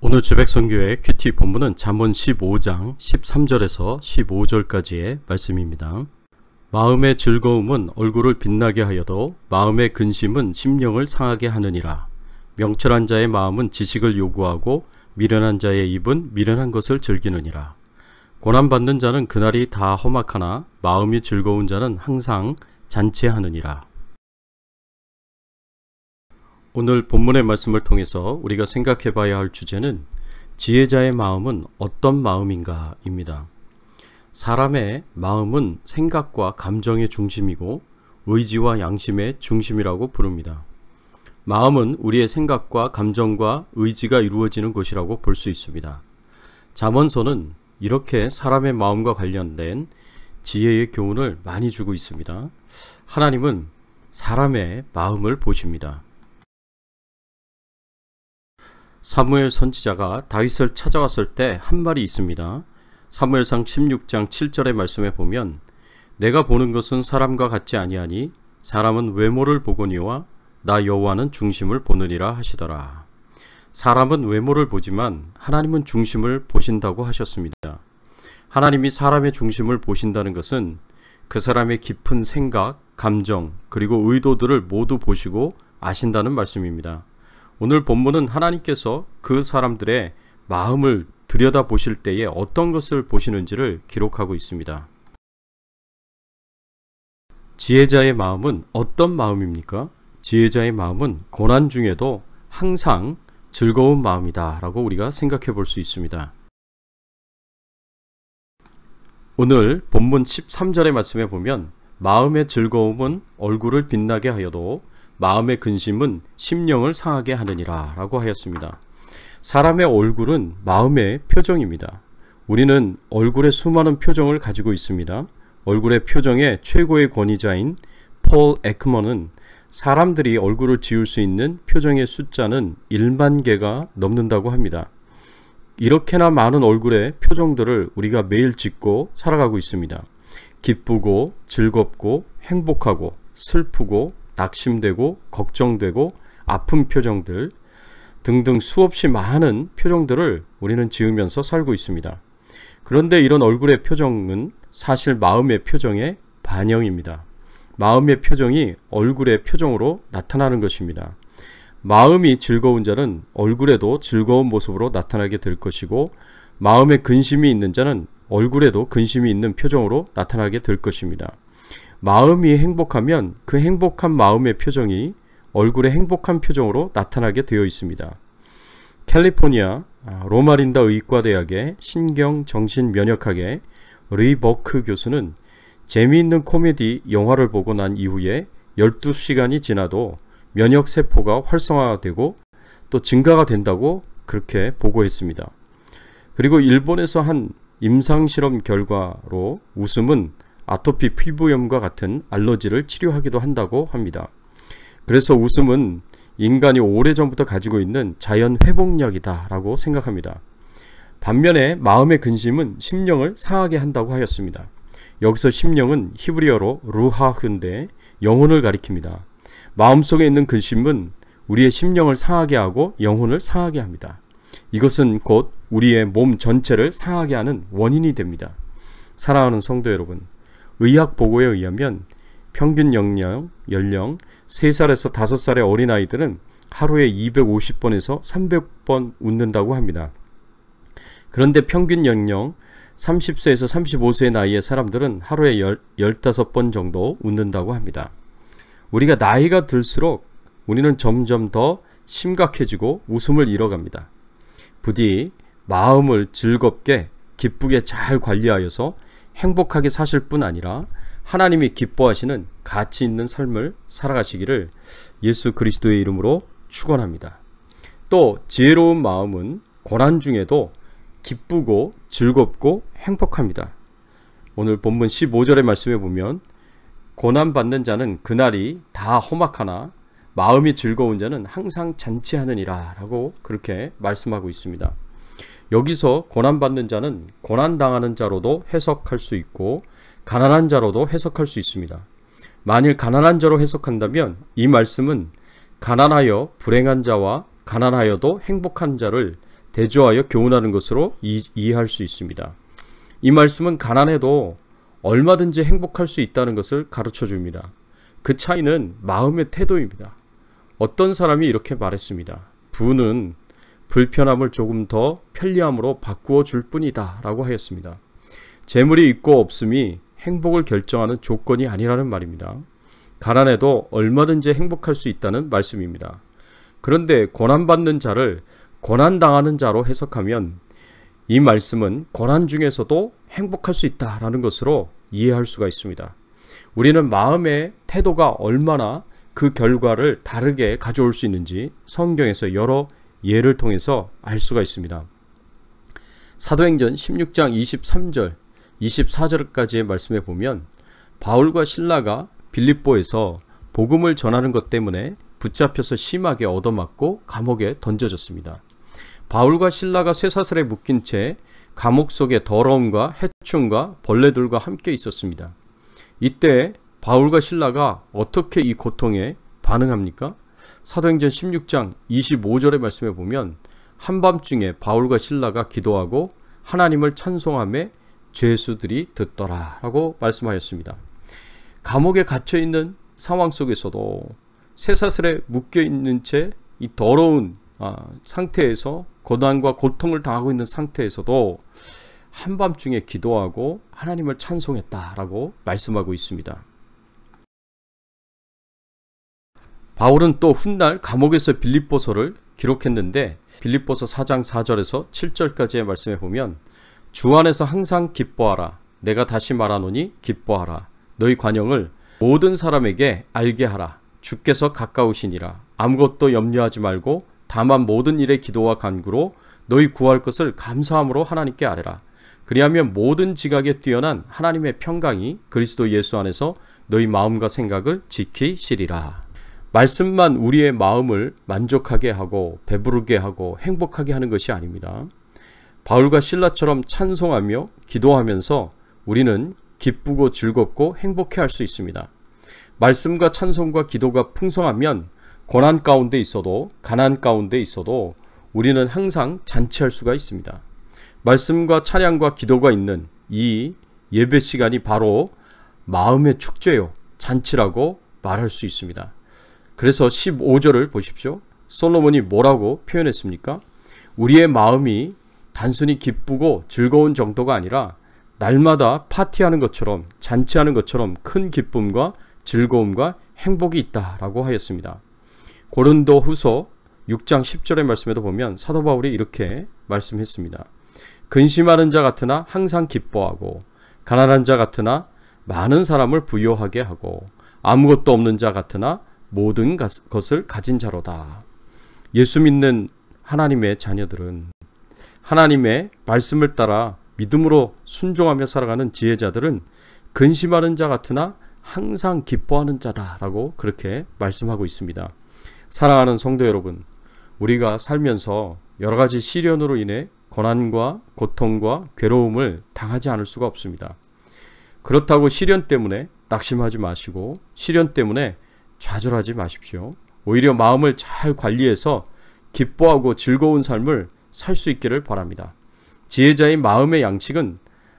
오늘 주백선교회 큐티 본문은 잠언 15장 13절에서 15절까지의 말씀입니다. 마음의 즐거움은 얼굴을 빛나게 하여도 마음의 근심은 심령을 상하게 하느니라. 명철한 자의 마음은 지식을 요구하고 미련한 자의 입은 미련한 것을 즐기느니라. 고난받는 자는 그날이 다 험악하나 마음이 즐거운 자는 항상 잔치하느니라. 오늘 본문의 말씀을 통해서 우리가 생각해 봐야 할 주제는 지혜자의 마음은 어떤 마음인가 입니다. 사람의 마음은 생각과 감정의 중심이고 의지와 양심의 중심이라고 부릅니다. 마음은 우리의 생각과 감정과 의지가 이루어지는 것이라고 볼 수 있습니다. 잠언서는 이렇게 사람의 마음과 관련된 지혜의 교훈을 많이 주고 있습니다. 하나님은 사람의 마음을 보십니다. 사무엘 선지자가 다윗을 찾아왔을 때 한 말이 있습니다. 사무엘상 16장 7절의 말씀에 보면 내가 보는 것은 사람과 같지 아니하니 사람은 외모를 보거니와 나 여호와는 중심을 보느니라 하시더라. 사람은 외모를 보지만 하나님은 중심을 보신다고 하셨습니다. 하나님이 사람의 중심을 보신다는 것은 그 사람의 깊은 생각, 감정, 그리고 의도들을 모두 보시고 아신다는 말씀입니다. 오늘 본문은 하나님께서 그 사람들의 마음을 들여다보실 때에 어떤 것을 보시는지를 기록하고 있습니다. 지혜자의 마음은 어떤 마음입니까? 지혜자의 마음은 고난 중에도 항상 즐거운 마음이다 라고 우리가 생각해 볼 수 있습니다. 오늘 본문 13절의 말씀에 보면 마음의 즐거움은 얼굴을 빛나게 하여도 마음의 근심은 심령을 상하게 하느니라 라고 하였습니다. 사람의 얼굴은 마음의 표정입니다. 우리는 얼굴에 수많은 표정을 가지고 있습니다. 얼굴의 표정의 최고의 권위자인 폴 에크먼은 사람들이 얼굴을 지을 수 있는 표정의 숫자는 1만 개가 넘는다고 합니다. 이렇게나 많은 얼굴의 표정들을 우리가 매일 짓고 살아가고 있습니다. 기쁘고 즐겁고 행복하고 슬프고 낙심되고 걱정되고 아픈 표정들 등등 수없이 많은 표정들을 우리는 지으면서 살고 있습니다. 그런데 이런 얼굴의 표정은 사실 마음의 표정의 반영입니다. 마음의 표정이 얼굴의 표정으로 나타나는 것입니다. 마음이 즐거운 자는 얼굴에도 즐거운 모습으로 나타나게 될 것이고 마음에 근심이 있는 자는 얼굴에도 근심이 있는 표정으로 나타나게 될 것입니다. 마음이 행복하면 그 행복한 마음의 표정이 얼굴의 행복한 표정으로 나타나게 되어 있습니다. 캘리포니아 로마린다 의과대학의 신경정신면역학의 리버크 교수는 재미있는 코미디 영화를 보고 난 이후에 12시간이 지나도 면역세포가 활성화되고 또 증가가 된다고 그렇게 보고했습니다. 그리고 일본에서 한 임상실험 결과로 웃음은 아토피 피부염과 같은 알러지를 치료하기도 한다고 합니다. 그래서 웃음은 인간이 오래전부터 가지고 있는 자연 회복약이다 라고 생각합니다. 반면에 마음의 근심은 심령을 상하게 한다고 하였습니다. 여기서 심령은 히브리어로 루하흐인데 영혼을 가리킵니다. 마음속에 있는 근심은 우리의 심령을 상하게 하고 영혼을 상하게 합니다. 이것은 곧 우리의 몸 전체를 상하게 하는 원인이 됩니다. 사랑하는 성도 여러분, 의학 보고에 의하면 평균 연령 3살에서 5살의 어린아이들은 하루에 250번에서 300번 웃는다고 합니다. 그런데 평균 연령 30세에서 35세의 나이의 사람들은 하루에 15번 정도 웃는다고 합니다. 우리가 나이가 들수록 우리는 점점 더 심각해지고 웃음을 잃어갑니다. 부디 마음을 즐겁게 기쁘게 잘 관리하여서 행복하게 사실 뿐 아니라 하나님이 기뻐하시는 가치 있는 삶을 살아가시기를 예수 그리스도의 이름으로 축원합니다. 또 지혜로운 마음은 고난 중에도 기쁘고 즐겁고 행복합니다. 오늘 본문 15절의 말씀에 보면 고난받는 자는 그날이 다 험악하나 마음이 즐거운 자는 항상 잔치하느니라 라고 그렇게 말씀하고 있습니다. 여기서 고난받는 자는 고난당하는 자로도 해석할 수 있고 가난한 자로도 해석할 수 있습니다. 만일 가난한 자로 해석한다면 이 말씀은 가난하여 불행한 자와 가난하여도 행복한 자를 대조하여 교훈하는 것으로 이해할 수 있습니다. 이 말씀은 가난해도 얼마든지 행복할 수 있다는 것을 가르쳐 줍니다. 그 차이는 마음의 태도입니다. 어떤 사람이 이렇게 말했습니다. 부는 불편함을 조금 더 편리함으로 바꾸어 줄 뿐이다 라고 하였습니다. 재물이 있고 없음이 행복을 결정하는 조건이 아니라는 말입니다. 가난해도 얼마든지 행복할 수 있다는 말씀입니다. 그런데 고난받는 자를 고난당하는 자로 해석하면 이 말씀은 고난 중에서도 행복할 수 있다라는 것으로 이해할 수가 있습니다. 우리는 마음의 태도가 얼마나 그 결과를 다르게 가져올 수 있는지 성경에서 여러 예를 통해서 알 수가 있습니다. 사도행전 16장 23절, 24절까지의 말씀에 보면 바울과 실라가 빌립보에서 복음을 전하는 것 때문에 붙잡혀서 심하게 얻어맞고 감옥에 던져졌습니다. 바울과 실라가 쇠사슬에 묶인 채 감옥 속에 더러움과 해충과 벌레들과 함께 있었습니다. 이때 바울과 실라가 어떻게 이 고통에 반응합니까? 사도행전 16장 25절의 말씀에 보면 한밤중에 바울과 실라가 기도하고 하나님을 찬송하며 죄수들이 듣더라 라고 말씀하였습니다. 감옥에 갇혀있는 상황 속에서도 쇠사슬에 묶여있는 채 이 더러운 상태에서 고난과 고통을 당하고 있는 상태에서도 한밤중에 기도하고 하나님을 찬송했다라고 말씀하고 있습니다. 바울은 또 훗날 감옥에서 빌립보서를 기록했는데 빌립보서 4장 4절에서 7절까지의 말씀에 보면 주 안에서 항상 기뻐하라. 내가 다시 말하노니 기뻐하라. 너희 관용을 모든 사람에게 알게 하라. 주께서 가까우시니라. 아무것도 염려하지 말고 다만 모든 일에 기도와 간구로 너희 구할 것을 감사함으로 하나님께 아뢰라. 그리하면 모든 지각에 뛰어난 하나님의 평강이 그리스도 예수 안에서 너희 마음과 생각을 지키시리라. 말씀만 우리의 마음을 만족하게 하고 배부르게 하고 행복하게 하는 것이 아닙니다. 바울과 실라처럼 찬송하며 기도하면서 우리는 기쁘고 즐겁고 행복해 할 수 있습니다. 말씀과 찬송과 기도가 풍성하면 고난 가운데 있어도 가난 가운데 있어도 우리는 항상 잔치할 수가 있습니다. 말씀과 찬양과 기도가 있는 이 예배 시간이 바로 마음의 축제요, 잔치라고 말할 수 있습니다. 그래서 15절을 보십시오. 솔로몬이 뭐라고 표현했습니까? 우리의 마음이 단순히 기쁘고 즐거운 정도가 아니라 날마다 파티하는 것처럼 잔치하는 것처럼 큰 기쁨과 즐거움과 행복이 있다라고 하였습니다. 고린도 후서 6장 10절의 말씀에도 보면 사도 바울이 이렇게 말씀했습니다. 근심하는 자 같으나 항상 기뻐하고 가난한 자 같으나 많은 사람을 부요하게 하고 아무것도 없는 자 같으나 모든 것을 가진 자로다. 예수 믿는 하나님의 자녀들은 하나님의 말씀을 따라 믿음으로 순종하며 살아가는 지혜자들은 근심하는 자 같으나 항상 기뻐하는 자다라고 그렇게 말씀하고 있습니다. 사랑하는 성도 여러분, 우리가 살면서 여러 가지 시련으로 인해 고난과 고통과 괴로움을 당하지 않을 수가 없습니다. 그렇다고 시련 때문에 낙심하지 마시고 시련 때문에 좌절하지 마십시오. 오히려 마음을 잘 관리해서 기뻐하고 즐거운 삶을 살 수 있기를 바랍니다. 지혜자의 마음의 양식은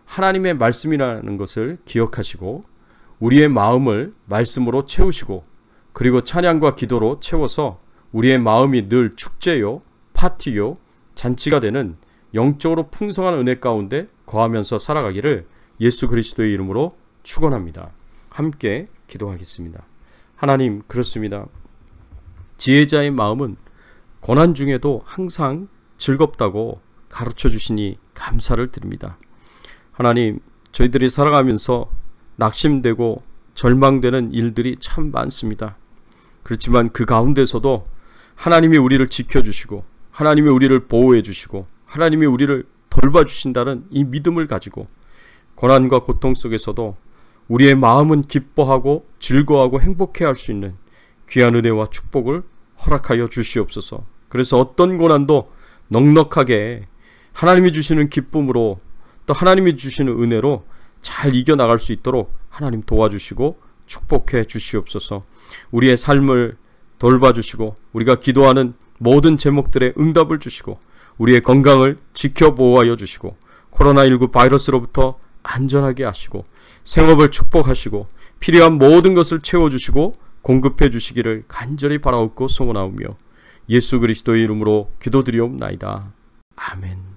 하나님의 말씀이라는 것을 기억하시고 우리의 마음을 말씀으로 채우시고 그리고 찬양과 기도로 채워서 우리의 마음이 늘 축제요, 파티요, 잔치가 되는 영적으로 풍성한 은혜 가운데 거하면서 살아가기를 예수 그리스도의 이름으로 축원합니다. 함께 기도하겠습니다. 하나님, 그렇습니다. 지혜자의 마음은 고난 중에도 항상 즐겁다고 가르쳐 주시니 감사를 드립니다. 하나님, 저희들이 살아가면서 낙심되고 절망되는 일들이 참 많습니다. 그렇지만 그 가운데서도 하나님이 우리를 지켜주시고 하나님이 우리를 보호해 주시고 하나님이 우리를 돌봐주신다는 이 믿음을 가지고 고난과 고통 속에서도 우리의 마음은 기뻐하고 즐거워하고 행복해 할 수 있는 귀한 은혜와 축복을 허락하여 주시옵소서. 그래서 어떤 고난도 넉넉하게 하나님이 주시는 기쁨으로 또 하나님이 주시는 은혜로 잘 이겨나갈 수 있도록 하나님 도와주시고 축복해 주시옵소서. 우리의 삶을 돌봐주시고 우리가 기도하는 모든 제목들의 응답을 주시고 우리의 건강을 지켜보호하여 주시고 코로나19 바이러스로부터 안전하게 하시고 생업을 축복하시고 필요한 모든 것을 채워주시고 공급해 주시기를 간절히 바라옵고 소원하오며 예수 그리스도의 이름으로 기도드리옵나이다. 아멘.